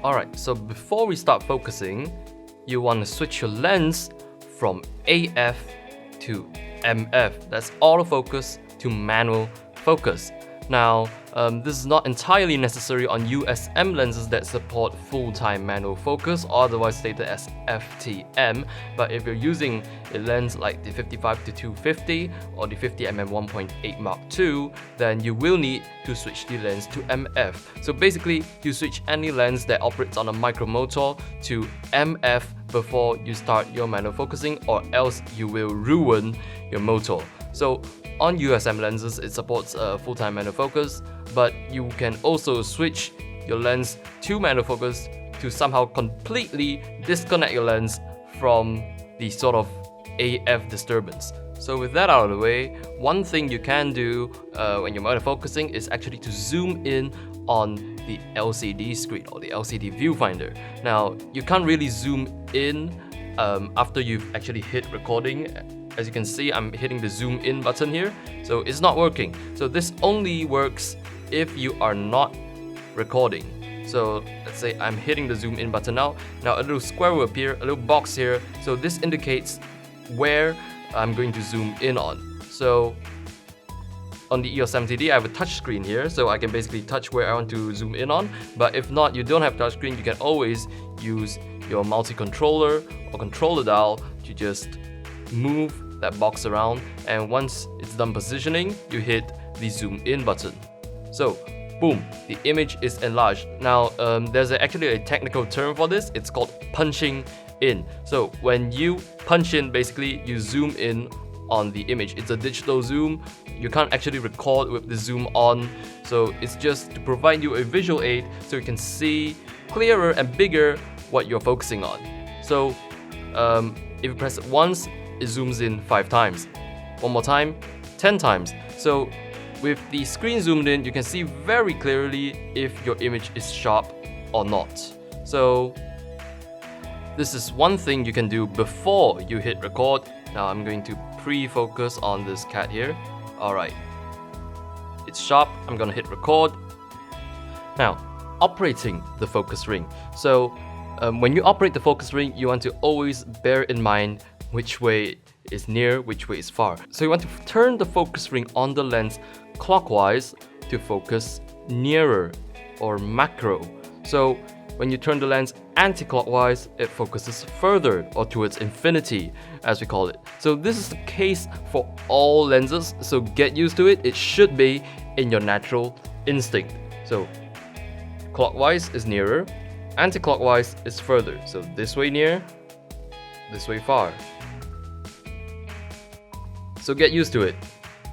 Alright, so before we start focusing, you want to switch your lens from AF to MF. That's autofocus to manual focus. Now, this is not entirely necessary on USM lenses that support full-time manual focus, otherwise stated as FTM, but if you're using a lens like the 55-250 or the 50mm 1.8 Mark II, then you will need to switch the lens to MF. So basically, you switch any lens that operates on a micromotor to MF before you start your manual focusing, or else you will ruin your motor. So on USM lenses, it supports full-time manual focus, but you can also switch your lens to manual focus to somehow completely disconnect your lens from the sort of AF disturbance. So with that out of the way, one thing you can do when you're manual focusing is actually to zoom in on the LCD screen or the LCD viewfinder. Now, you can't really zoom in after you've actually hit recording. As you can see, I'm hitting the zoom in button here, so it's not working. So this only works if you are not recording. So let's say I'm hitting the zoom in button now. Now a little square will appear, a little box here. So this indicates where I'm going to zoom in on. So on the EOS 70D, I have a touch screen here, so I can basically touch where I want to zoom in on. But if not, you don't have touch screen, you can always use your multi-controller or controller dial to just move that box around, and once it's done positioning, you hit the zoom in button. So boom, the image is enlarged. Now there's actually a technical term for this. It's called punching in. So when you punch in, basically you zoom in on the image. It's a digital zoom. You can't actually record with the zoom on, so it's just to provide you a visual aid so you can see clearer and bigger what you're focusing on. So if you press it once, it zooms in 5 times. One more time, 10 times. So with the screen zoomed in, you can see very clearly if your image is sharp or not. So this is one thing you can do before you hit record. Now I'm going to pre-focus on this cat here. Alright, it's sharp, I'm gonna hit record. Now, operating the focus ring. So when you operate the focus ring, you want to always bear in mind which way is near, which way is far. So you want to turn the focus ring on the lens clockwise to focus nearer or macro. So when you turn the lens anti-clockwise, it focuses further or towards infinity, as we call it. So this is the case for all lenses, so get used to it. It should be in your natural instinct. So clockwise is nearer, anti-clockwise is further. So this way near, this way far. So get used to it.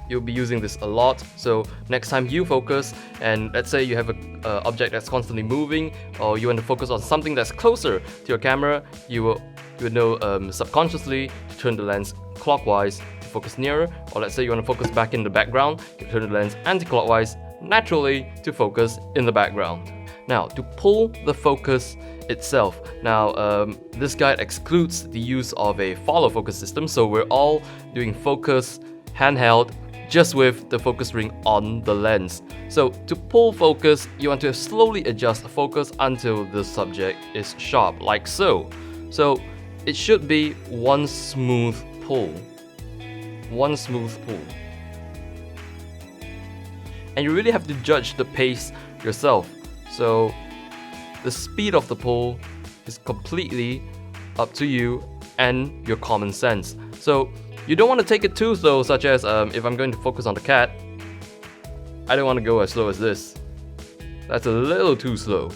You'll be using this a lot. So next time you focus, and let's say you have an object that's constantly moving, or you want to focus on something that's closer to your camera, you will know subconsciously to turn the lens clockwise to focus nearer. Or let's say you want to focus back in the background, you turn the lens anti-clockwise naturally to focus in the background. Now, to pull the focus itself. Now, this guide excludes the use of a follow focus system, so we're all doing focus handheld just with the focus ring on the lens. So to pull focus, you want to slowly adjust focus until the subject is sharp, like so. So it should be one smooth pull. One smooth pull. And you really have to judge the pace yourself. So the speed of the pull is completely up to you and your common sense. So you don't want to take it too slow, such as if I'm going to focus on the cat, I don't want to go as slow as this. That's a little too slow.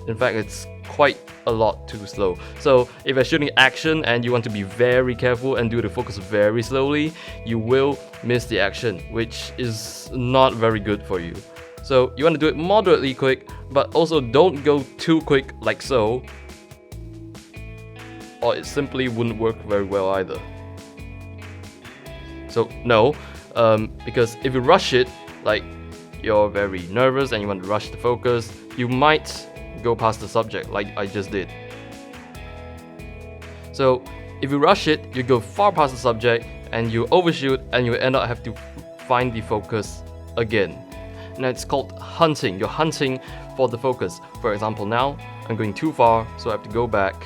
In fact, it's quite a lot too slow. So if you're shooting action and you want to be very careful and do the focus very slowly, you will miss the action, which is not very good for you. So you want to do it moderately quick, but also don't go too quick like so, or it simply wouldn't work very well either. So no, because if you rush it, like you're very nervous and you want to rush the focus, you might go past the subject like I just did. So if you rush it, you go far past the subject and you overshoot and you end up have to find the focus again. Now it's called hunting. You're hunting for the focus. For example, now I'm going too far, so I have to go back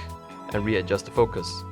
and readjust the focus.